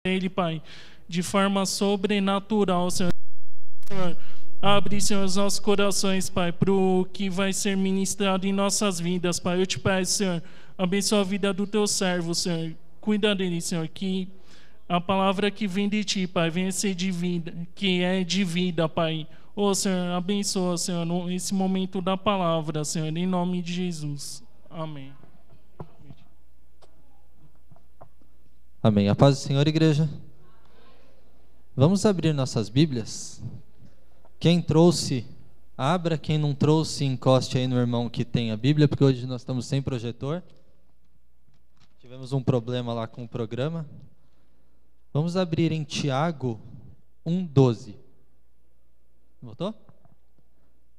Ele, Pai, de forma sobrenatural, Senhor. Abre, Senhor, os nossos corações, Pai, para o que vai ser ministrado em nossas vidas, Pai. Eu te peço, Senhor, abençoa a vida do teu servo, Senhor. Cuida dele, Senhor, que a palavra que vem de ti, Pai, venha ser de vida, que é de vida, Pai. Ô, Senhor, abençoa, Senhor, nesse momento da palavra, Senhor, em nome de Jesus. Amém. Amém. A paz do Senhor, igreja. Vamos abrir nossas Bíblias. Quem trouxe, abra. Quem não trouxe, encoste aí no irmão que tem a Bíblia, porque hoje nós estamos sem projetor. Tivemos um problema lá com o programa. Vamos abrir em Tiago 1:12. Voltou?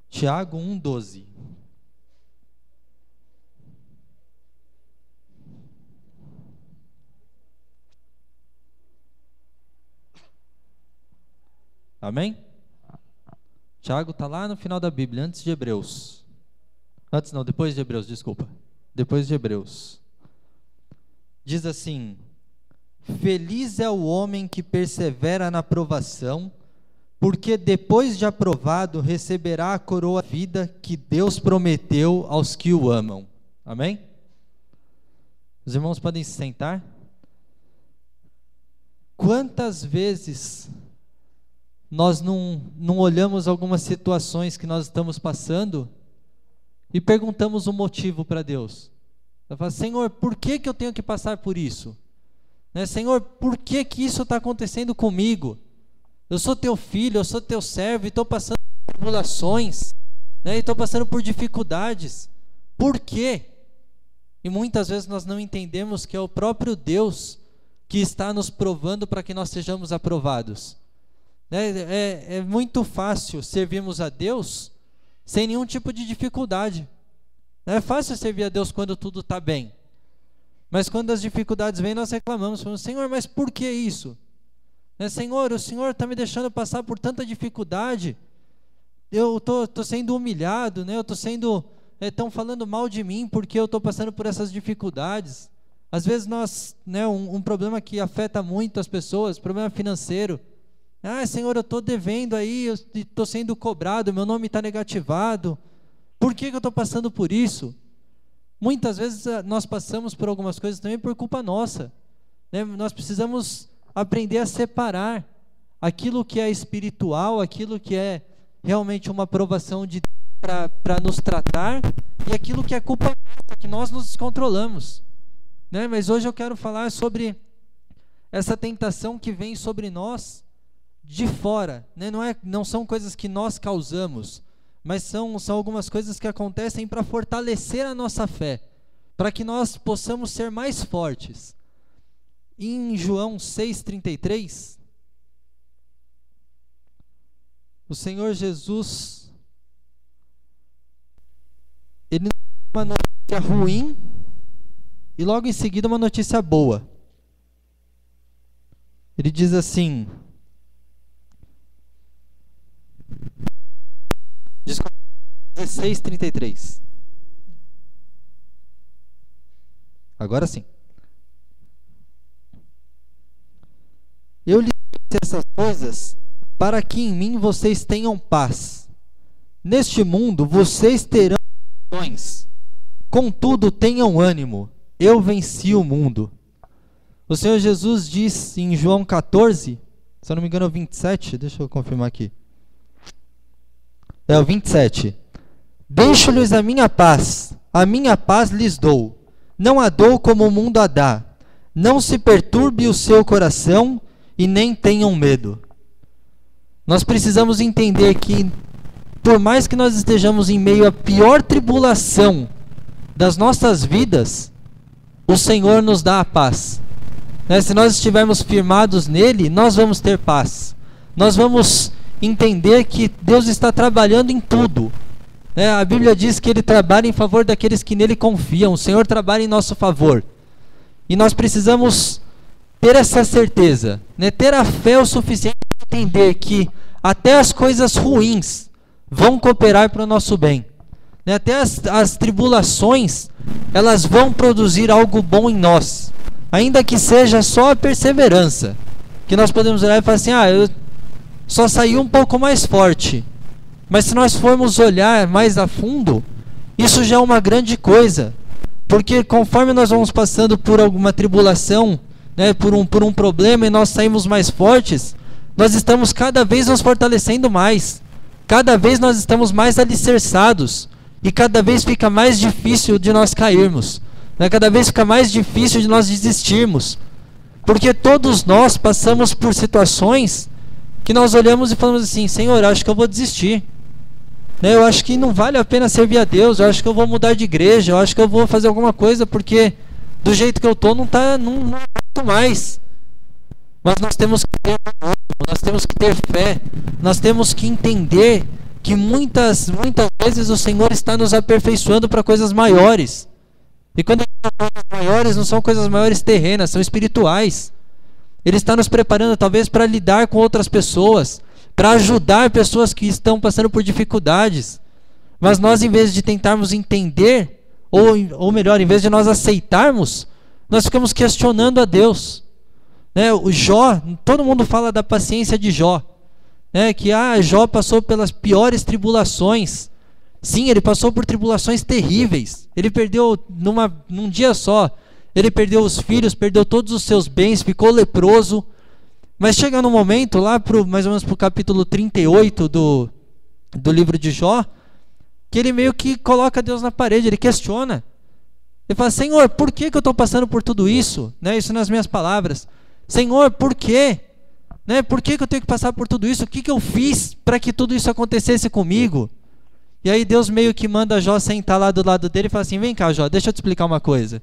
Tiago 1:12. Amém? Tiago está lá no final da Bíblia, antes de Hebreus. Antes não, depois de Hebreus, desculpa. Depois de Hebreus. Diz assim: feliz é o homem que persevera na provação, porque depois de aprovado receberá a coroa da vida que Deus prometeu aos que o amam. Amém? Os irmãos podem se sentar? Quantas vezes nós não olhamos algumas situações que nós estamos passando e perguntamos o motivo para Deus? Eu falo: Senhor, por que eu tenho que passar por isso? Né? Senhor, por que isso está acontecendo comigo? Eu sou teu filho, eu sou teu servo e estou passando por tribulações, né? E estou passando por dificuldades. Por quê? E muitas vezes nós não entendemos que é o próprio Deus que está nos provando para que nós sejamos aprovados. É muito fácil servirmos a Deus sem nenhum tipo de dificuldade. É fácil servir a Deus quando tudo está bem. Mas quando as dificuldades vêm, nós reclamamos. Falamos: Senhor, mas por que isso? Senhor, o Senhor está me deixando passar por tanta dificuldade. Eu estou sendo humilhado, né? Eu estou sendo... Estão falando mal de mim porque eu estou passando por essas dificuldades. Às vezes nós... um problema que afeta muito as pessoas, problema financeiro. Senhor, eu estou devendo aí, eu estou sendo cobrado, meu nome está negativado. Por que eu estou passando por isso? Muitas vezes nós passamos por algumas coisas também por culpa nossa. Nós precisamos aprender a separar aquilo que é espiritual, aquilo que é realmente uma aprovação de Deus para nos tratar, e aquilo que é culpa nossa, que nós nos descontrolamos. Mas hoje eu quero falar sobre essa tentação que vem sobre nós de fora, não são coisas que nós causamos, mas são algumas coisas que acontecem para fortalecer a nossa fé, para que nós possamos ser mais fortes. Em João 6,33, o Senhor Jesus, ele nos dá uma notícia ruim e logo em seguida uma notícia boa. Ele diz assim... 16:33. Agora sim. Eu lhes disse essas coisas para que em mim vocês tenham paz. Neste mundo vocês terão aflições. Contudo, tenham ânimo. Eu venci o mundo. O Senhor Jesus diz em João 14, se eu não me engano é o 27, deixa eu confirmar aqui. É o 27. Deixo-lhes a minha paz lhes dou. Não a dou como o mundo a dá. Não se perturbe o seu coração e nem tenham medo. Nós precisamos entender que, por mais que nós estejamos em meio à pior tribulação das nossas vidas, o Senhor nos dá a paz. Se nós estivermos firmados nele, nós vamos ter paz. Nós vamos entender que Deus está trabalhando em tudo. A Bíblia diz que Ele trabalha em favor daqueles que nele confiam. O Senhor trabalha em nosso favor. E nós precisamos ter essa certeza, ter a fé o suficiente para entender que até as coisas ruins vão cooperar para o nosso bem. Até as tribulações, elas vão produzir algo bom em nós. Ainda que seja só a perseverança. que nós podemos olhar e falar assim, eu só saí um pouco mais forte. Mas se nós formos olhar mais a fundo, isso já é uma grande coisa. Porque conforme nós vamos passando por alguma tribulação, né, por um problema, e nós saímos mais fortes, nós estamos cada vez nos fortalecendo mais. Cada vez nós estamos mais alicerçados. E cada vez fica mais difícil de nós cairmos, né? Cada vez fica mais difícil de nós desistirmos. Porque todos nós passamos por situações que nós olhamos e falamos assim, Senhor, acho que eu vou desistir, né? Eu acho que não vale a pena servir a Deus, eu acho que eu vou mudar de igreja, eu acho que eu vou fazer alguma coisa, porque do jeito que eu estou não aguento mais. Mas nós temos que ter ânimo, nós temos que ter fé, nós temos que entender que muitas vezes o Senhor está nos aperfeiçoando para coisas maiores. E quando coisas maiores, não são coisas maiores terrenas, são espirituais. Ele está nos preparando talvez para lidar com outras pessoas, para ajudar pessoas que estão passando por dificuldades. Mas nós, em vez de tentarmos entender, ou melhor, em vez de nós aceitarmos, nós ficamos questionando a Deus, né? O Jó, todo mundo fala da paciência de Jó, né? Que Jó passou pelas piores tribulações. Sim, ele passou por tribulações terríveis. Ele perdeu num dia só, ele perdeu os filhos, perdeu todos os seus bens, ficou leproso. Mas chega num momento lá mais ou menos para o capítulo 38 do livro de Jó, que ele meio que coloca Deus na parede, ele questiona. Ele fala, Senhor, por que eu estou passando por tudo isso? Né? Isso nas minhas palavras. Senhor, por quê? Né? Por que eu tenho que passar por tudo isso? O que eu fiz para que tudo isso acontecesse comigo? E aí Deus meio que manda Jó sentar lá do lado dele e fala assim, vem cá, Jó, deixa eu te explicar uma coisa.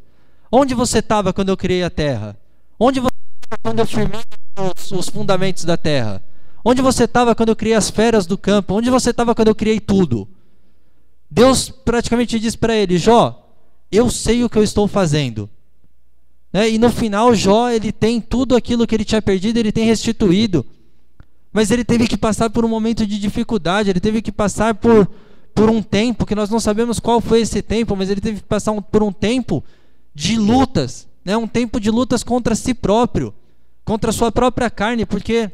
Onde você estava quando eu criei a terra? Onde você estava quando eu firmei os fundamentos da terra? Onde você estava quando eu criei as feras do campo? Onde você estava quando eu criei tudo? Deus praticamente diz para ele, Jó, eu sei o que eu estou fazendo. Né? E no final Jó, ele tem tudo aquilo que ele tinha perdido, ele tem restituído. Mas ele teve que passar por um momento de dificuldade, ele teve que passar por um tempo, que nós não sabemos qual foi esse tempo, mas ele teve que passar por um tempo de lutas, né? Um tempo de lutas contra si próprio, contra a sua própria carne, porque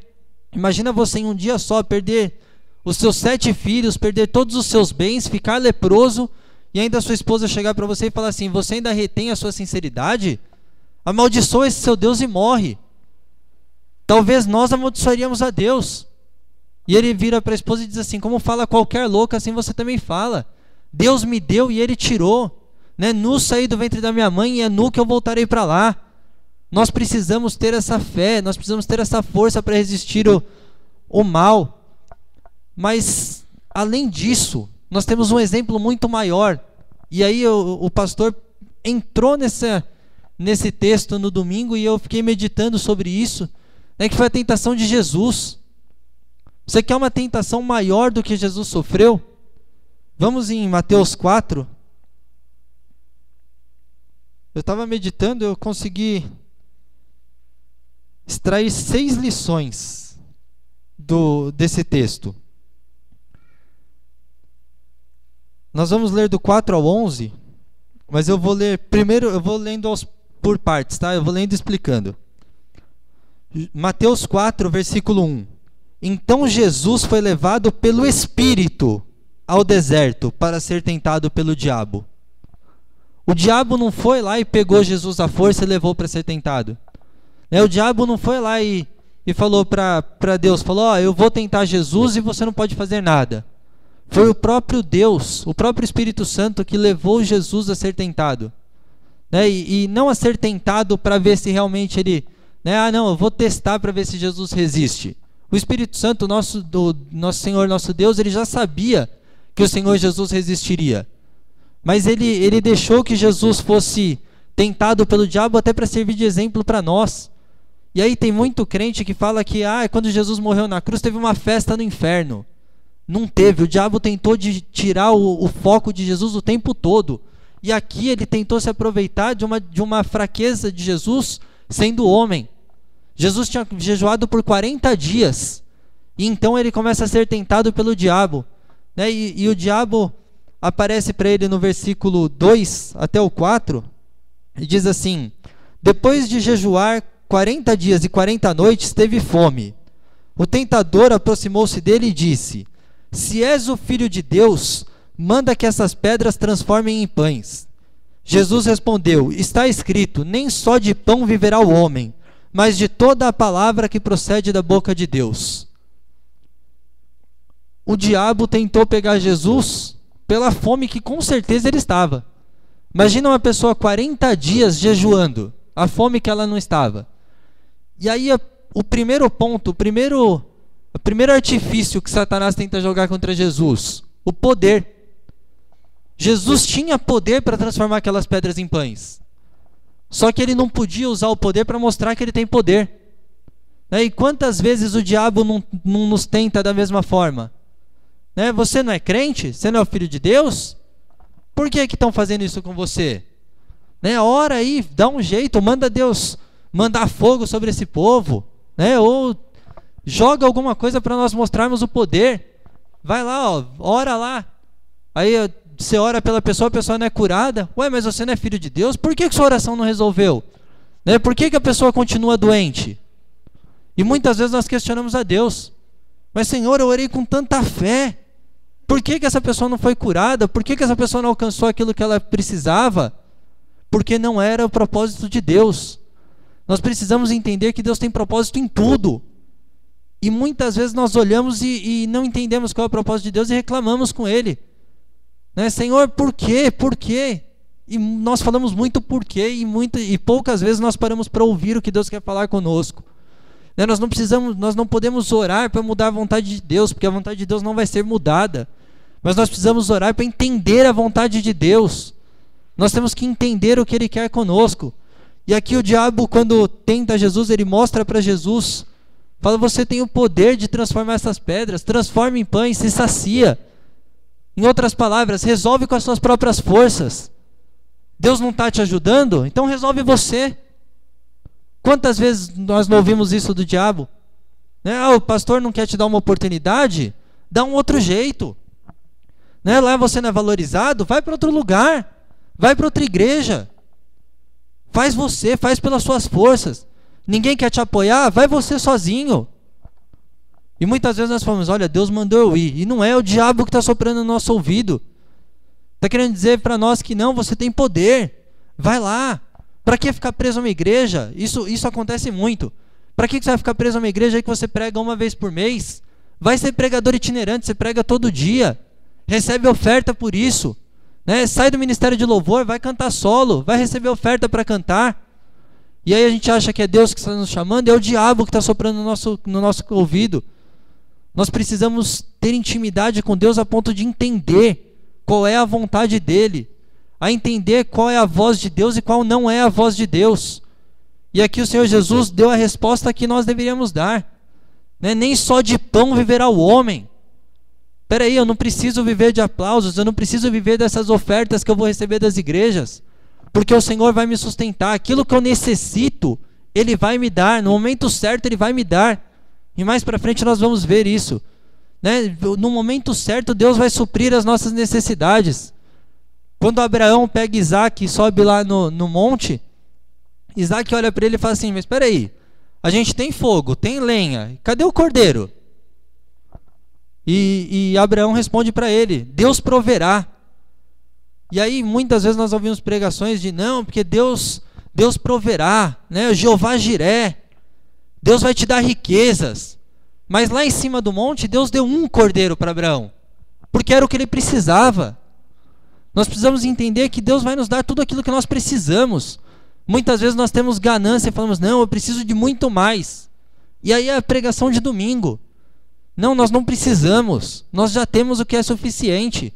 imagina você em um dia só perder os seus 7 filhos, perder todos os seus bens, ficar leproso, e ainda a sua esposa chegar para você e falar assim, você ainda retém a sua sinceridade? Amaldiçoa esse seu Deus e morre. Talvez nós amaldiçoaríamos a Deus. E ele vira para a esposa e diz assim, como fala qualquer louco, assim você também fala. Deus me deu e ele tirou, né? Nu saí do ventre da minha mãe e é nu que eu voltarei para lá. Nós precisamos ter essa fé, nós precisamos ter essa força para resistir o mal. Mas, além disso, nós temos um exemplo muito maior. E aí o pastor entrou nesse texto no domingo e eu fiquei meditando sobre isso, né, que foi a tentação de Jesus. Você quer uma tentação maior do que Jesus sofreu? Vamos em Mateus 4. Eu estava meditando, eu consegui extrair 6 lições desse texto. Nós vamos ler do 4 ao 11, mas eu vou ler primeiro, eu vou lendo por partes, tá? Eu vou lendo e explicando. Mateus 4, versículo 1. Então Jesus foi levado pelo Espírito ao deserto para ser tentado pelo diabo. O diabo não foi lá e pegou Jesus à força e levou para ser tentado. O diabo não foi lá e falou para Deus, falou, eu vou tentar Jesus e você não pode fazer nada. Foi o próprio Deus, o próprio Espírito Santo que levou Jesus a ser tentado. E não a ser tentado para ver se realmente ele... não, eu vou testar para ver se Jesus resiste. O Espírito Santo, nosso Senhor, nosso Deus, ele já sabia que o Senhor Jesus resistiria. Mas ele deixou que Jesus fosse tentado pelo diabo até para servir de exemplo para nós. E aí tem muito crente que fala que quando Jesus morreu na cruz teve uma festa no inferno. Não teve, o diabo tentou tirar o foco de Jesus o tempo todo. E aqui ele tentou se aproveitar de uma fraqueza de Jesus sendo homem. Jesus tinha jejuado por 40 dias. E então ele começa a ser tentado pelo diabo. E o diabo aparece para ele no versículo 2 até o 4. E diz assim, depois de jejuar 40 dias e 40 noites teve fome. O tentador aproximou-se dele e disse: se és o Filho de Deus, manda que essas pedras transformem em pães. Jesus respondeu: está escrito, nem só de pão viverá o homem, mas de toda a palavra que procede da boca de Deus. O diabo tentou pegar Jesus pela fome que com certeza ele estava. Imagina uma pessoa 40 dias jejuando, a fome que ela não estava. E aí o primeiro ponto, o primeiro artifício que Satanás tenta jogar contra Jesus, o poder. Jesus tinha poder para transformar aquelas pedras em pães. Só que ele não podia usar o poder para mostrar que ele tem poder. E quantas vezes o diabo não nos tenta da mesma forma? Você não é crente? Você não é o filho de Deus? Por que estão fazendo isso com você? Ora aí, dá um jeito, manda Deus mandar fogo sobre esse povo, ou joga alguma coisa para nós mostrarmos o poder. Vai lá, ora lá. Aí você ora pela pessoa, a pessoa não é curada. Ué, mas você não é filho de Deus? Por que sua oração não resolveu? Por que a pessoa continua doente? E muitas vezes nós questionamos a Deus. Mas Senhor, eu orei com tanta fé. Por que essa pessoa não foi curada? Por que essa pessoa não alcançou aquilo que ela precisava? Porque não era o propósito de Deus. Nós precisamos entender que Deus tem propósito em tudo. E muitas vezes nós olhamos e não entendemos qual é o propósito de Deus e reclamamos com Ele. Senhor, por quê? Por quê? E nós falamos muito por quê e poucas vezes nós paramos para ouvir o que Deus quer falar conosco. Nós não podemos orar para mudar a vontade de Deus, porque a vontade de Deus não vai ser mudada. Mas nós precisamos orar para entender a vontade de Deus. Nós temos que entender o que Ele quer conosco. E aqui o diabo, quando tenta Jesus, ele mostra para Jesus, fala: você tem o poder de transformar essas pedras, transforma em pães, se sacia. Em outras palavras, resolve com as suas próprias forças. Deus não está te ajudando? Então resolve você. Quantas vezes nós não ouvimos isso do diabo? O pastor não quer te dar uma oportunidade? Dá um outro jeito. Lá você não é valorizado? Vai para outro lugar. Vai para outra igreja. Faz você, faz pelas suas forças. Ninguém quer te apoiar? Vai você sozinho. E muitas vezes nós falamos: olha, Deus mandou eu ir. E não é o diabo que está soprando no nosso ouvido. Está querendo dizer para nós que não, você tem poder. Vai lá. Para que ficar preso a uma igreja? Isso acontece muito. Para que você vai ficar preso a uma igreja aí que você prega uma vez por mês? Vai ser pregador itinerante, você prega todo dia. Recebe oferta por isso. Sai do ministério de louvor, vai cantar solo, vai receber oferta para cantar. E aí a gente acha que é Deus que está nos chamando, é o diabo que está soprando no nosso ouvido. Nós precisamos ter intimidade com Deus a ponto de entender qual é a vontade dEle, a entender qual é a voz de Deus e qual não é a voz de Deus. E aqui o Senhor Jesus deu a resposta que nós deveríamos dar. Nem só de pão viverá o homem. Espera aí, eu não preciso viver de aplausos, eu não preciso viver dessas ofertas que eu vou receber das igrejas, porque o Senhor vai me sustentar. Aquilo que eu necessito, Ele vai me dar. No momento certo, Ele vai me dar. E mais para frente nós vamos ver isso. No momento certo, Deus vai suprir as nossas necessidades. Quando Abraão pega Isaac e sobe lá no monte, Isaac olha para ele e fala assim: mas espera aí, a gente tem fogo, tem lenha, cadê o cordeiro? E Abraão responde para ele: Deus proverá. E aí muitas vezes nós ouvimos pregações de não, porque Deus proverá, Jeová Jiré, Deus vai te dar riquezas. Mas lá em cima do monte, Deus deu um cordeiro para Abraão, porque era o que ele precisava. Nós precisamos entender que Deus vai nos dar tudo aquilo que nós precisamos. Muitas vezes nós temos ganância e falamos: não, eu preciso de muito mais. E aí é a pregação de domingo. Não, nós não precisamos. Nós já temos o que é suficiente.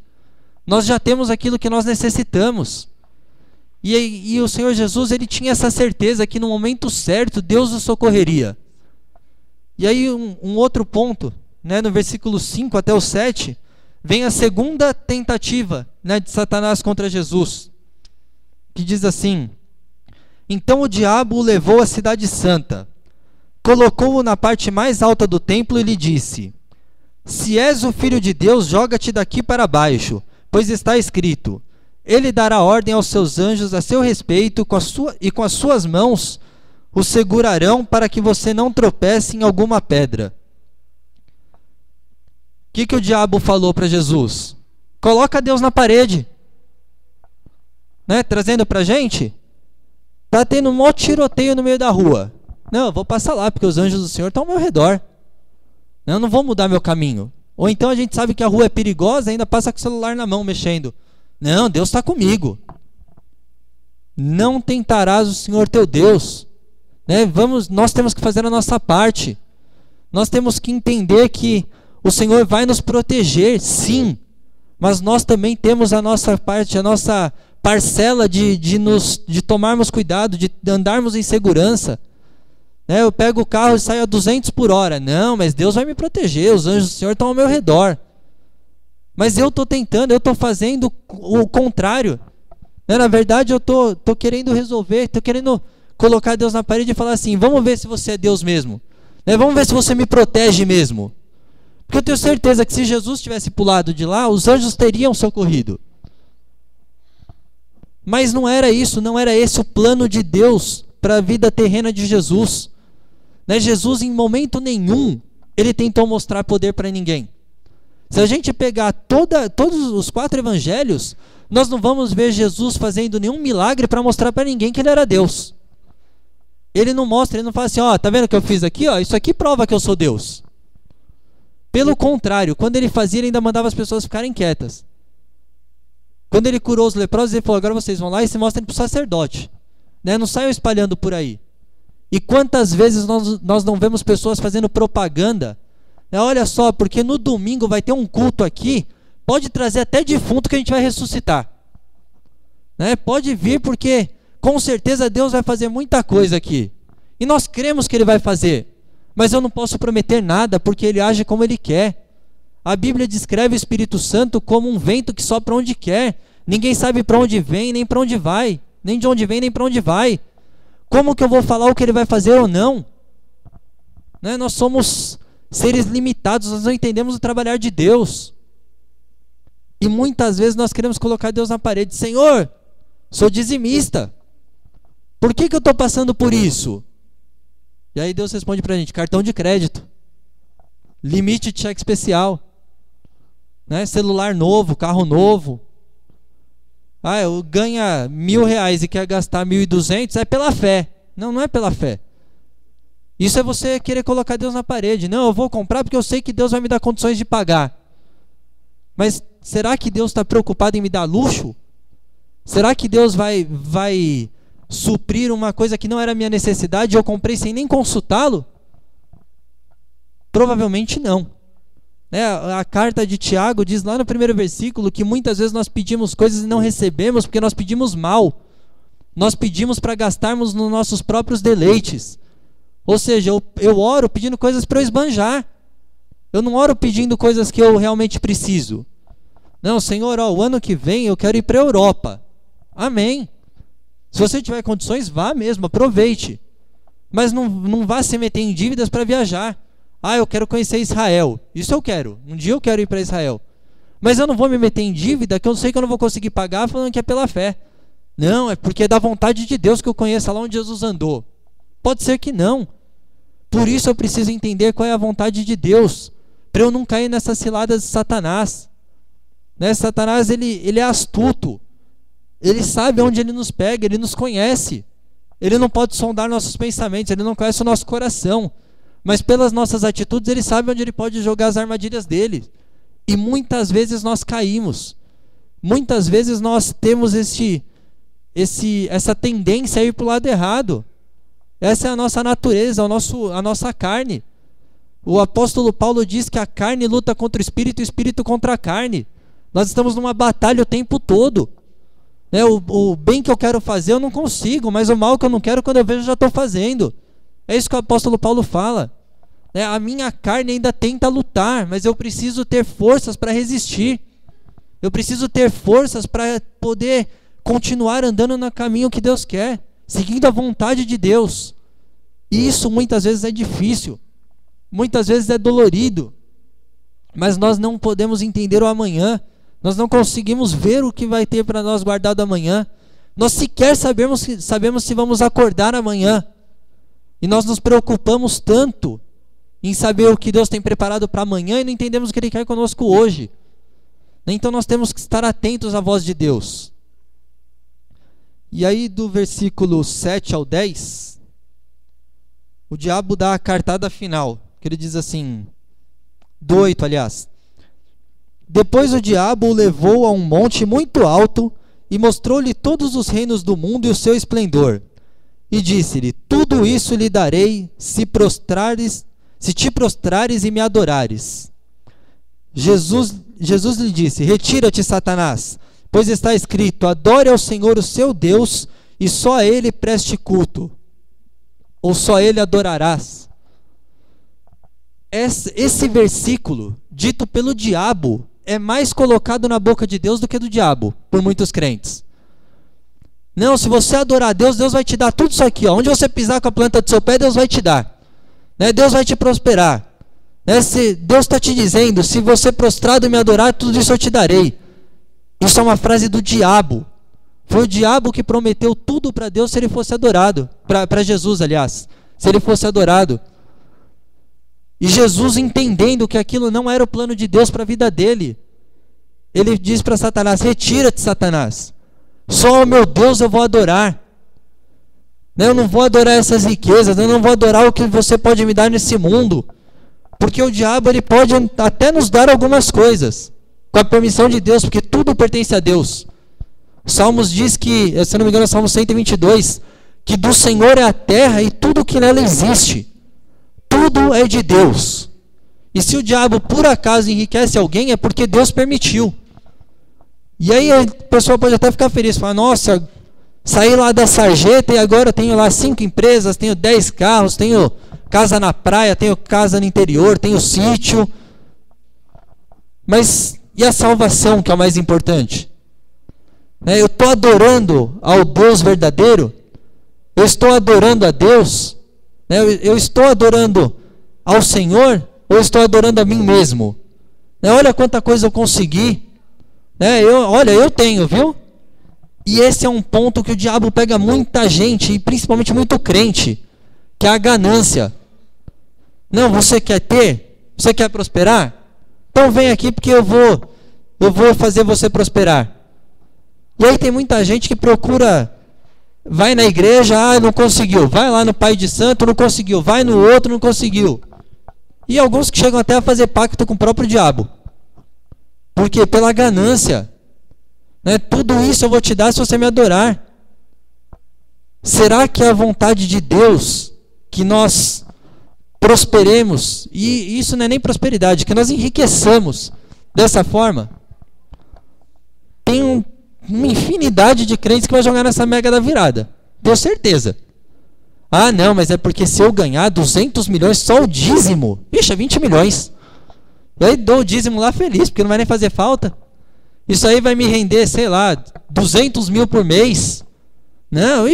Nós já temos aquilo que nós necessitamos. E o Senhor Jesus, Ele tinha essa certeza que no momento certo Deus o socorreria. E aí um outro ponto, no versículo 5 até o 7, vem a segunda tentativa, de Satanás contra Jesus, que diz assim: então o diabo o levou à cidade santa, colocou-o na parte mais alta do templo e lhe disse: se és o filho de Deus, joga-te daqui para baixo, pois está escrito: ele dará ordem aos seus anjos a seu respeito, com as suas mãos o segurarão para que você não tropece em alguma pedra. O que o diabo falou para Jesus? Coloca Deus na parede. Né? Trazendo para a gente, está tendo um maior tiroteio no meio da rua. Não, eu vou passar lá, porque os anjos do Senhor estão ao meu redor. Eu não vou mudar meu caminho. Ou então a gente sabe que a rua é perigosa e ainda passa com o celular na mão, mexendo. Não, Deus está comigo. Não tentarás o Senhor teu Deus. Né? Nós temos que fazer a nossa parte. Nós temos que entender que o Senhor vai nos proteger, sim. Mas nós também temos a nossa parte, a nossa parcela de tomarmos cuidado, de andarmos em segurança. Né? Eu pego o carro e saio a 200 por hora. Não, mas Deus vai me proteger, os anjos do Senhor estão ao meu redor. Mas eu estou tentando, eu estou fazendo o contrário. Né? Na verdade, eu estou querendo resolver, estou querendo colocar Deus na parede e falar assim, vamos ver se você é Deus mesmo. Né? Vamos ver se você me protege mesmo. Porque eu tenho certeza que se Jesus tivesse pulado de lá, os anjos teriam socorrido. Mas não era isso, não era esse o plano de Deus para a vida terrena de Jesus. Né? Jesus, em momento nenhum, ele tentou mostrar poder para ninguém. Se a gente pegar todos os 4 evangelhos, nós não vamos ver Jesus fazendo nenhum milagre para mostrar para ninguém que ele era Deus. Ele não mostra, ele não fala assim, ó, tá vendo o que eu fiz aqui? Ó, isso aqui prova que eu sou Deus. Pelo contrário, quando ele fazia, ele ainda mandava as pessoas ficarem quietas. Quando ele curou os leprosos, ele falou, agora vocês vão lá e se mostrem para o sacerdote. Né? Não saiam espalhando por aí. E quantas vezes nós não vemos pessoas fazendo propaganda? Né? Olha só, porque no domingo vai ter um culto aqui, pode trazer até defunto que a gente vai ressuscitar. Né? Pode vir porque com certeza Deus vai fazer muita coisa aqui. E nós cremos que ele vai fazer. Mas eu não posso prometer nada porque ele age como ele quer. A Bíblia descreve o Espírito Santo como um vento que sopra onde quer. Ninguém sabe para onde vem, nem para onde vai. Nem de onde vem, nem para onde vai. Como que eu vou falar o que ele vai fazer ou não? Né? Nós somos seres limitados, nós não entendemos o trabalhar de Deus. E muitas vezes nós queremos colocar Deus na parede. Senhor, sou dizimista. Por que eu estou passando por isso? E aí Deus responde para a gente, cartão de crédito. Limite de cheque especial. Né? Celular novo, carro novo. Ah, eu ganho R$1.000 e quer gastar 1.200, é pela fé. Não, não é pela fé. Isso é você querer colocar Deus na parede. Não, eu vou comprar porque eu sei que Deus vai me dar condições de pagar. Mas será que Deus está preocupado em me dar luxo? Será que Deus vai suprir uma coisa que não era minha necessidade e eu comprei sem nem consultá-lo? Provavelmente não. Né? A carta de Tiago diz lá no primeiro versículo que muitas vezes nós pedimos coisas e não recebemos porque nós pedimos mal. Nós pedimos para gastarmos nos nossos próprios deleites. Ou seja, eu oro pedindo coisas para eu esbanjar. Eu não oro pedindo coisas que eu realmente preciso. Não, Senhor, ó, o ano que vem eu quero ir para a Europa. Amém. Se você tiver condições, vá mesmo, aproveite. Mas não vá se meter em dívidas para viajar. Ah, eu quero conhecer Israel. Isso eu quero. Um dia eu quero ir para Israel. Mas eu não vou me meter em dívida que eu sei que eu não vou conseguir pagar falando que é pela fé. Não, é porque é da vontade de Deus que eu conheça lá onde Jesus andou. Pode ser que não. Por isso eu preciso entender qual é a vontade de Deus, para eu não cair nessas ciladas de Satanás. Né? Satanás, ele é astuto. Ele sabe onde ele nos pega, ele nos conhece. Ele não pode sondar nossos pensamentos, ele não conhece o nosso coração. Mas pelas nossas atitudes, ele sabe onde ele pode jogar as armadilhas dele. E muitas vezes nós caímos. Muitas vezes nós temos essa tendência a ir para o lado errado. Essa é a nossa natureza, a nossa carne. O apóstolo Paulo diz que a carne luta contra o espírito e o espírito contra a carne. Nós estamos numa batalha o tempo todo. Né? O bem que eu quero fazer eu não consigo, mas o mal que eu não quero, quando eu vejo, eu já estou fazendo. É isso que o apóstolo Paulo fala. Né? A minha carne ainda tenta lutar, mas eu preciso ter forças para resistir. Eu preciso ter forças para poder continuar andando no caminho que Deus quer, seguindo a vontade de Deus. E isso muitas vezes é difícil, muitas vezes é dolorido, mas nós não podemos entender o amanhã. Nós não conseguimos ver o que vai ter para nós guardado amanhã. Nós sequer sabemos se vamos acordar amanhã. E nós nos preocupamos tanto em saber o que Deus tem preparado para amanhã e não entendemos o que Ele quer conosco hoje. Então nós temos que estar atentos à voz de Deus. E aí do versículo 7 ao 10, o diabo dá a cartada final, que ele diz assim, do 8 aliás. Depois o diabo o levou a um monte muito alto e mostrou-lhe todos os reinos do mundo e o seu esplendor. E disse-lhe, tudo isso lhe darei se te prostrares e me adorares. Jesus lhe disse, retira-te, Satanás, pois está escrito, adore ao Senhor o seu Deus e só a Ele preste culto, ou só a Ele adorarás. Esse versículo, dito pelo diabo, é mais colocado na boca de Deus do que do diabo, por muitos crentes. Não, se você adorar a Deus, Deus vai te dar tudo isso aqui. Ó. Onde você pisar com a planta do seu pé, Deus vai te dar. Né? Deus vai te prosperar. Né? Deus está te dizendo, se você prostrado me adorar, tudo isso eu te darei. Isso é uma frase do diabo. Foi o diabo que prometeu tudo para Deus se ele fosse adorado. Para Jesus, aliás. Se ele fosse adorado. E Jesus, entendendo que aquilo não era o plano de Deus para a vida dele, ele diz para Satanás, retira-te, Satanás. Só o meu Deus eu vou adorar. Eu não vou adorar essas riquezas, eu não vou adorar o que você pode me dar nesse mundo. Porque o diabo ele pode até nos dar algumas coisas, com a permissão de Deus, porque tudo pertence a Deus. Salmos diz que, se não me engano é Salmo 122, que do Senhor é a terra e tudo que nela existe. Tudo é de Deus. E se o diabo por acaso enriquece alguém, é porque Deus permitiu. E aí a pessoa pode até ficar feliz, falar, nossa, saí lá da sarjeta e agora tenho lá 5 empresas, tenho 10 carros, tenho casa na praia, tenho casa no interior, tenho sítio. Mas e a salvação, que é o mais importante? Eu estou adorando ao Deus verdadeiro? Eu estou adorando a Deus? Eu estou adorando ao Senhor? Ou eu estou adorando a mim mesmo? Olha quanta coisa eu consegui. Eu tenho, viu? E esse é um ponto que o diabo pega muita gente, e principalmente muito crente, que é a ganância. Não, você quer ter? Você quer prosperar? Então vem aqui porque eu vou fazer você prosperar. E aí tem muita gente que procura, vai na igreja, não conseguiu. Vai lá no Pai de Santo, não conseguiu. Vai no outro, não conseguiu. E alguns que chegam até a fazer pacto com o próprio diabo. Porque pela ganância, tudo isso eu vou te dar se você me adorar. Será que é a vontade de Deus que nós prosperemos? E isso não é nem prosperidade, que nós enriqueçamos dessa forma. Tem uma infinidade de crentes que vai jogar nessa mega da virada. Tenho certeza. Ah, não, mas é porque se eu ganhar 200 milhões só o dízimo, bicha, 20 milhões. E aí dou o dízimo lá feliz, porque não vai nem fazer falta. Isso aí vai me render, sei lá, 200 mil por mês. Não,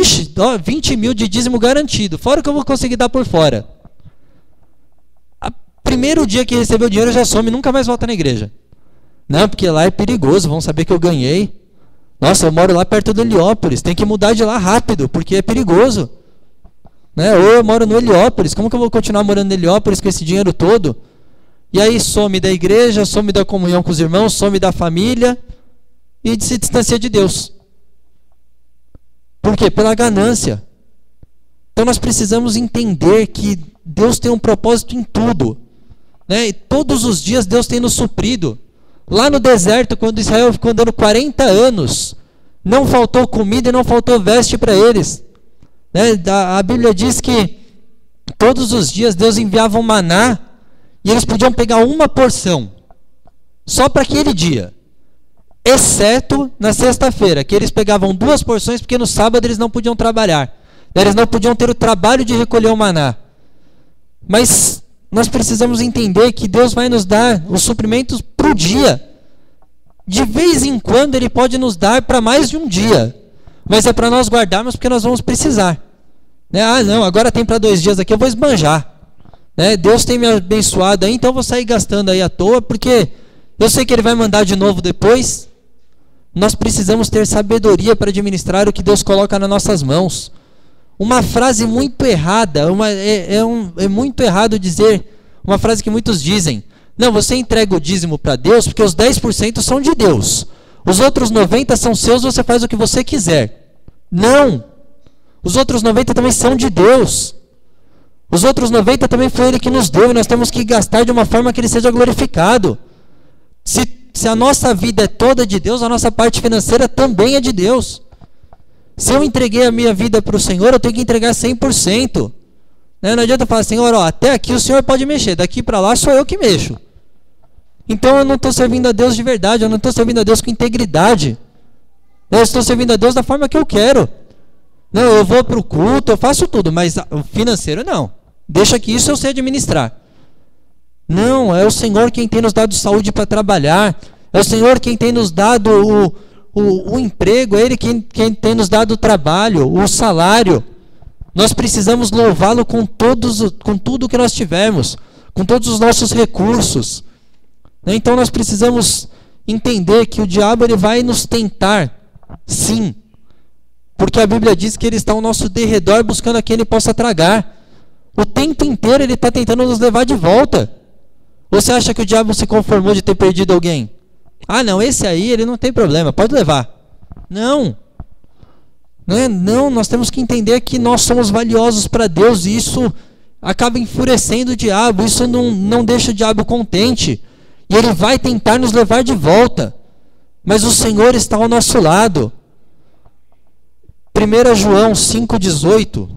20 mil de dízimo garantido. Fora o que eu vou conseguir dar por fora. Primeiro dia que recebeu o dinheiro já some e nunca mais volta na igreja. Não, porque lá é perigoso, vão saber que eu ganhei. Nossa, eu moro lá perto do Heliópolis, tem que mudar de lá rápido, porque é perigoso. Ou eu moro no Heliópolis, como que eu vou continuar morando no Heliópolis com esse dinheiro todo? E aí some da igreja, some da comunhão com os irmãos, some da família e se distancia de Deus. Por quê? Pela ganância. Então nós precisamos entender que Deus tem um propósito em tudo. E todos os dias Deus tem nos suprido. Lá no deserto, quando Israel ficou andando 40 anos, não faltou comida e não faltou veste para eles. A Bíblia diz que todos os dias Deus enviava um maná e eles podiam pegar uma porção, só para aquele dia, exceto na sexta-feira, que eles pegavam 2 porções, porque no sábado eles não podiam trabalhar, eles não podiam ter o trabalho de recolher o maná. Mas nós precisamos entender que Deus vai nos dar os suprimentos para o dia. De vez em quando Ele pode nos dar para mais de um dia, mas é para nós guardarmos porque nós vamos precisar. Ah, não, agora tem para 2 dias aqui, eu vou esbanjar. Deus tem me abençoado aí, então eu vou sair gastando aí à toa, porque eu sei que Ele vai mandar de novo depois. Nós precisamos ter sabedoria para administrar o que Deus coloca nas nossas mãos. Uma frase muito errada, é muito errado dizer, uma frase que muitos dizem: não, você entrega o dízimo para Deus porque os 10% são de Deus. Os outros 90% são seus, você faz o que você quiser. Não! Os outros 90% também são de Deus. Os outros 90% também foi Ele que nos deu, e nós temos que gastar de uma forma que Ele seja glorificado. Se a nossa vida é toda de Deus, a nossa parte financeira também é de Deus. Se eu entreguei a minha vida para o Senhor, eu tenho que entregar 100%. Não adianta falar: Senhor, até aqui o Senhor pode mexer, daqui para lá sou eu que mexo. Então eu não estou servindo a Deus de verdade, eu não estou servindo a Deus com integridade. Eu estou servindo a Deus da forma que eu quero. Não, eu vou para o culto, eu faço tudo, mas o financeiro não. Deixa que isso eu sei administrar. Não, é o Senhor quem tem nos dado saúde para trabalhar. É o Senhor quem tem nos dado o emprego, é Ele quem tem nos dado o trabalho, o salário. Nós precisamos louvá-lo com tudo que nós tivermos, com todos os nossos recursos. Então nós precisamos entender que o diabo ele vai nos tentar, sim. Porque a Bíblia diz que ele está ao nosso derredor buscando a quem ele possa tragar. O tempo inteiro ele está tentando nos levar de volta. Você acha que o diabo se conformou de ter perdido alguém? Ah, não, esse aí ele não tem problema, pode levar. Não. Não, nós temos que entender que nós somos valiosos para Deus e isso acaba enfurecendo o diabo, isso não deixa o diabo contente. E ele vai tentar nos levar de volta. Mas o Senhor está ao nosso lado. 1 João 5,18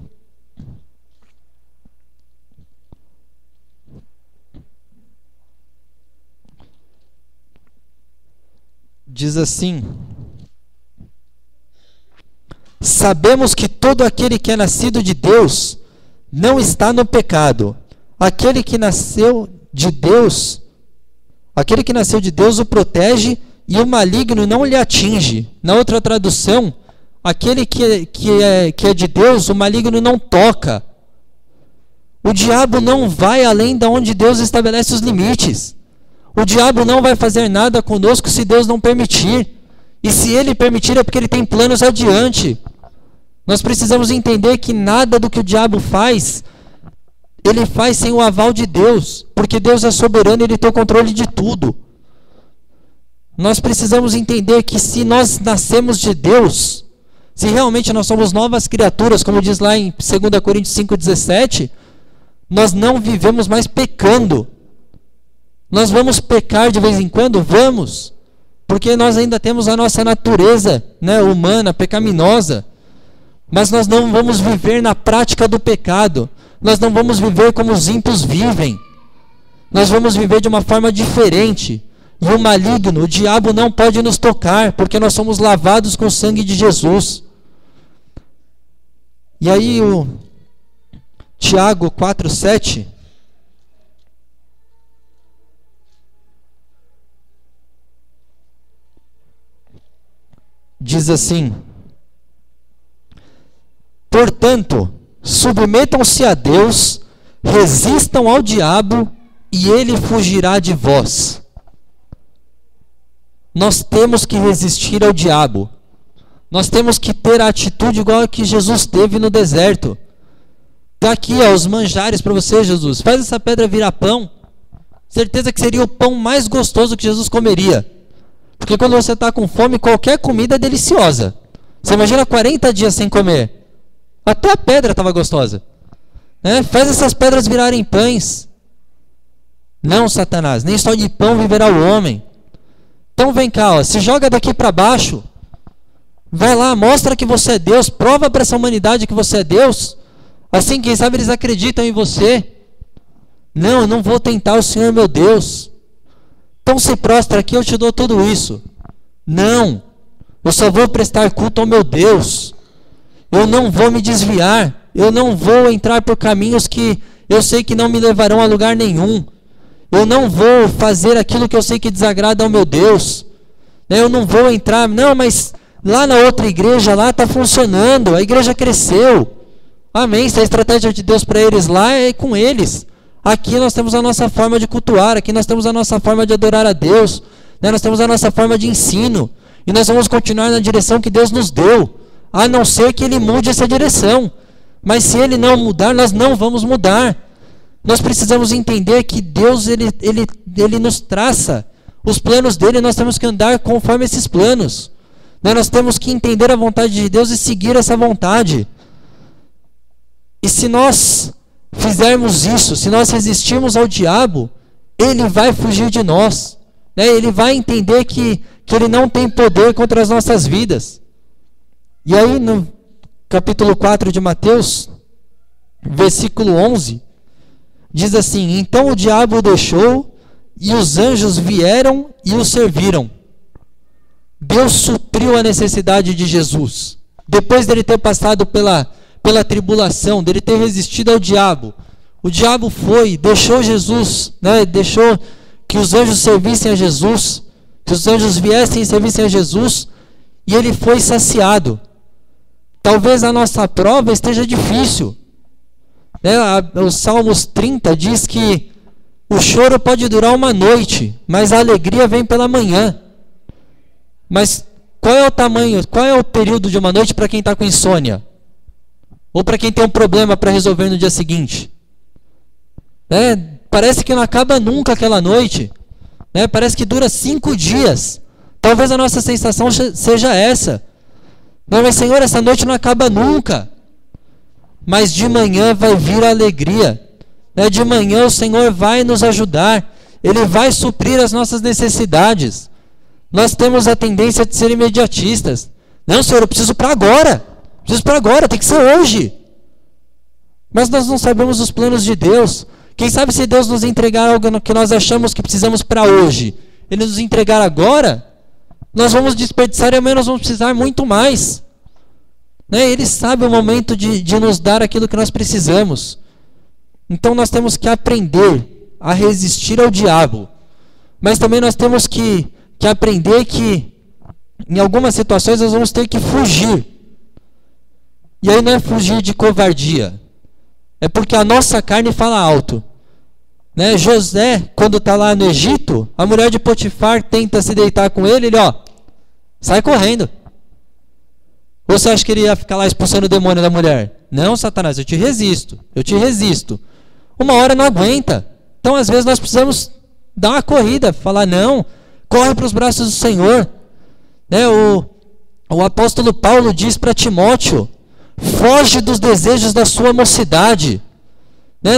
diz assim: sabemos que todo aquele que é nascido de Deus não está no pecado. Aquele que nasceu de Deus o protege e o maligno não lhe atinge. Na outra tradução, aquele que é de Deus, o maligno não toca. O diabo não vai além de onde Deus estabelece os limites. O diabo não vai fazer nada conosco se Deus não permitir. E se Ele permitir é porque Ele tem planos adiante. Nós precisamos entender que nada do que o diabo faz, ele faz sem o aval de Deus. Porque Deus é soberano e Ele tem o controle de tudo. Nós precisamos entender que se nós nascemos de Deus, se realmente nós somos novas criaturas, como diz lá em 2 Coríntios 5,17, nós não vivemos mais pecando. Nós vamos pecar de vez em quando? Vamos. Porque nós ainda temos a nossa natureza, humana, pecaminosa. Mas nós não vamos viver na prática do pecado. Nós não vamos viver como os ímpios vivem. Nós vamos viver de uma forma diferente. E o maligno, o diabo não pode nos tocar, porque nós somos lavados com o sangue de Jesus. E aí o Tiago 4,7 diz assim: portanto, submetam-se a Deus, resistam ao diabo e ele fugirá de vós. Nós temos que resistir ao diabo. Nós temos que ter a atitude igual a que Jesus teve no deserto. Está aqui os manjares para você, Jesus. Faz essa pedra virar pão. Certeza que seria o pão mais gostoso que Jesus comeria. Porque quando você está com fome, qualquer comida é deliciosa. Você imagina 40 dias sem comer. Até a pedra estava gostosa. Faz essas pedras virarem pães. Não, Satanás, nem só de pão viverá o homem. Então vem cá, se joga daqui para baixo. Vai lá, mostra que você é Deus. Prova para essa humanidade que você é Deus. Assim, quem sabe eles acreditam em você. Não, eu não vou tentar o Senhor meu Deus. Então se prostra aqui, eu te dou tudo isso. Não, eu só vou prestar culto ao meu Deus. Eu não vou me desviar. Eu não vou entrar por caminhos que eu sei que não me levarão a lugar nenhum. Eu não vou fazer aquilo que eu sei que desagrada ao meu Deus. Eu não vou entrar, não, mas lá na outra igreja, lá está funcionando, a igreja cresceu. Amém, se a estratégia de Deus para eles lá é com eles. Aqui nós temos a nossa forma de cultuar, aqui nós temos a nossa forma de adorar a Deus, nós temos a nossa forma de ensino. E nós vamos continuar na direção que Deus nos deu, a não ser que Ele mude essa direção. Mas se ele não mudar, nós não vamos mudar. Nós precisamos entender que Deus ele nos traça os planos dele, nós temos que andar conforme esses planos. Nós temos que entender a vontade de Deus e seguir essa vontade. E se nós fizermos isso, se nós resistirmos ao diabo, ele vai fugir de nós. Ele vai entender que ele não tem poder contra as nossas vidas. E aí no capítulo 4 de Mateus, versículo 11, diz assim: então o diabo o deixou e os anjos vieram e o serviram. Deus supriu a necessidade de Jesus. Depois dele ter passado pela tribulação, dele ter resistido ao diabo, o diabo foi, deixou Jesus, deixou que os anjos servissem a Jesus, que os anjos viessem e servissem a Jesus, e ele foi saciado. Talvez a nossa prova esteja difícil. Os Salmos 30 diz que o choro pode durar uma noite, mas a alegria vem pela manhã. Mas qual é o tamanho, qual é o período de uma noite para quem está com insônia? Ou para quem tem um problema para resolver no dia seguinte? Parece que não acaba nunca aquela noite. Parece que dura 5 dias. Talvez a nossa sensação seja essa. Não, mas Senhor, essa noite não acaba nunca. Mas de manhã vai vir a alegria. De manhã o Senhor vai nos ajudar. Ele vai suprir as nossas necessidades. Nós temos a tendência de ser imediatistas. Não, Senhor, eu preciso para agora. Preciso para agora, tem que ser hoje. Mas nós não sabemos os planos de Deus. Quem sabe se Deus nos entregar algo que nós achamos que precisamos para hoje, Ele nos entregar agora, nós vamos desperdiçar e amanhã nós vamos precisar muito mais. Ele sabe o momento de nos dar aquilo que nós precisamos. Então nós temos que aprender a resistir ao diabo. Mas também nós temos que aprender que em algumas situações nós vamos ter que fugir. E aí não é fugir de covardia. É porque a nossa carne fala alto. José, quando está lá no Egito, a mulher de Potifar tenta se deitar com ele, ele sai correndo. Ou você acha que ele ia ficar lá expulsando o demônio da mulher? Não, Satanás, eu te resisto. Uma hora não aguenta. Então às vezes nós precisamos dar uma corrida, falar não, corre para os braços do Senhor. O apóstolo Paulo diz para Timóteo: foge dos desejos da sua mocidade.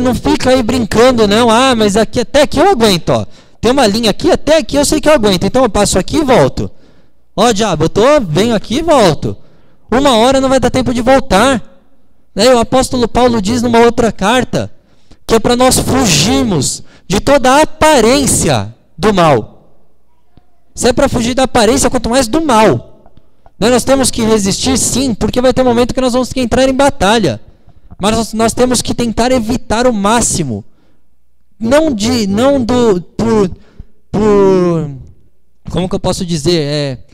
Não fica aí brincando, não. Mas até aqui eu aguento. Tem uma linha aqui, até aqui eu sei que eu aguento. Então eu passo aqui e volto. Diabo, venho aqui e volto. Uma hora não vai dar tempo de voltar. O apóstolo Paulo diz numa outra carta que é para nós fugirmos de toda a aparência do mal. Se é para fugir da aparência, quanto mais do mal. Nós temos que resistir, sim, porque vai ter um momento que nós vamos ter que entrar em batalha. Mas nós temos que tentar evitar o máximo. Como que eu posso dizer?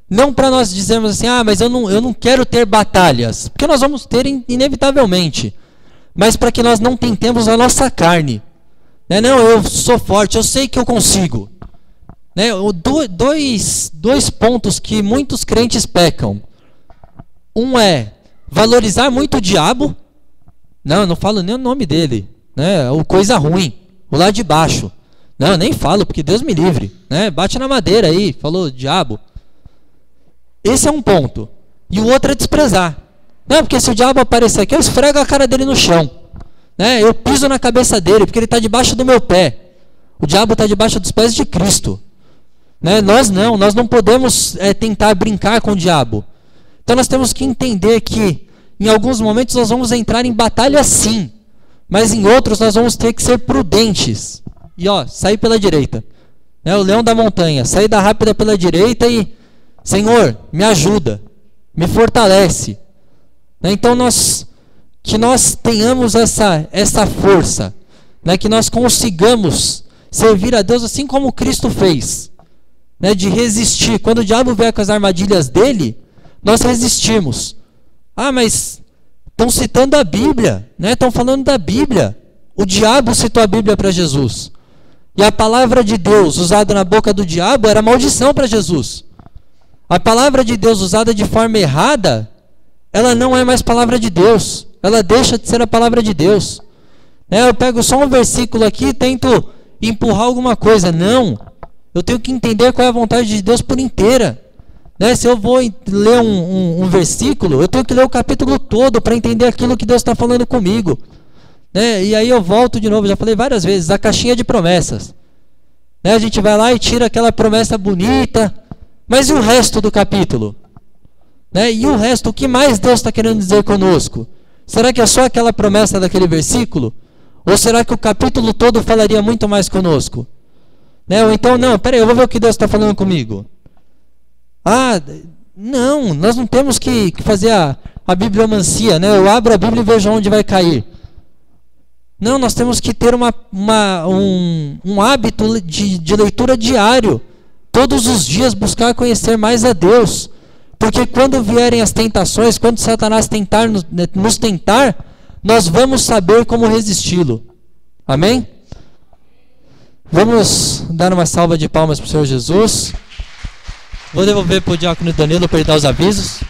Não para nós dizermos assim, mas eu não quero ter batalhas. Porque nós vamos ter inevitavelmente. Mas para que nós não tentemos a nossa carne. Não, eu sou forte, eu sei que eu consigo. Dois pontos que muitos crentes pecam. Um é valorizar muito o diabo. Não, eu não falo nem o nome dele. O coisa ruim, o lá de baixo. Não, eu nem falo, porque Deus me livre. Bate na madeira aí, falou diabo. Esse é um ponto. E o outro é desprezar. Porque se o diabo aparecer aqui, eu esfrego a cara dele no chão. Eu piso na cabeça dele, porque ele está debaixo do meu pé. O diabo está debaixo dos pés de Cristo. Nós não podemos tentar brincar com o diabo. Então nós temos que entender que em alguns momentos nós vamos entrar em batalha sim, mas em outros nós vamos ter que ser prudentes. E sair pela direita. O leão da montanha, sair da rápida pela direita e Senhor, me ajuda, me fortalece. Então que nós tenhamos essa força, que nós consigamos servir a Deus assim como Cristo fez. De resistir. Quando o diabo vier com as armadilhas dele, nós resistimos. Mas estão citando a Bíblia, estão falando da Bíblia. O diabo citou a Bíblia para Jesus. E a palavra de Deus usada na boca do diabo era maldição para Jesus. A palavra de Deus usada de forma errada, ela não é mais palavra de Deus. ela deixa de ser a palavra de Deus. Eu pego só um versículo aqui e tento empurrar alguma coisa. Não, eu tenho que entender qual é a vontade de Deus por inteira. Se eu vou ler um versículo, eu tenho que ler o capítulo todo para entender aquilo que Deus está falando comigo. E aí eu volto de novo, já falei várias vezes, a caixinha de promessas. A gente vai lá e tira aquela promessa bonita, mas e o resto do capítulo? E o resto, o que mais Deus está querendo dizer conosco? Será que é só aquela promessa daquele versículo? Ou será que o capítulo todo falaria muito mais conosco? Ou então, não, peraí, eu vou ver o que Deus está falando comigo. Não, nós não temos que fazer a bibliomancia, eu abro a Bíblia e vejo onde vai cair. Não, nós temos que ter um hábito de leitura diário. Todos os dias buscar conhecer mais a Deus. Porque quando vierem as tentações, quando Satanás tentar nos tentar, nós vamos saber como resisti-lo. Amém? Vamos dar uma salva de palmas para o Senhor Jesus. Vou devolver para o diácono Danilo para ele dar os avisos.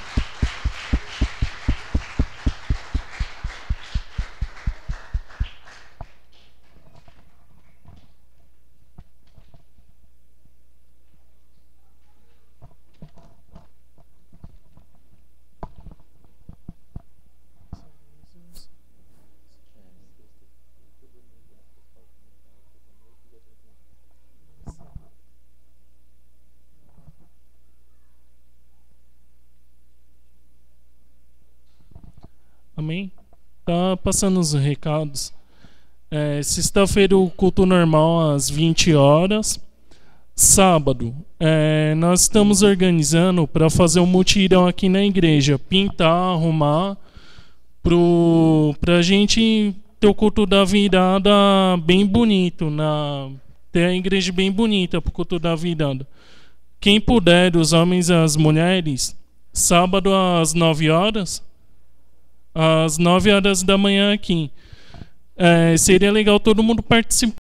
Amém? Tá passando os recados. Sexta-feira o culto normal às 20 horas. Sábado, nós estamos organizando para fazer um mutirão aqui na igreja. Pintar, arrumar, para a gente ter o culto da virada bem bonito. Ter a igreja bem bonita para o culto da virada. Quem puder, os homens e as mulheres, sábado às 9 horas. Às 9 horas da manhã aqui. Seria legal todo mundo participar.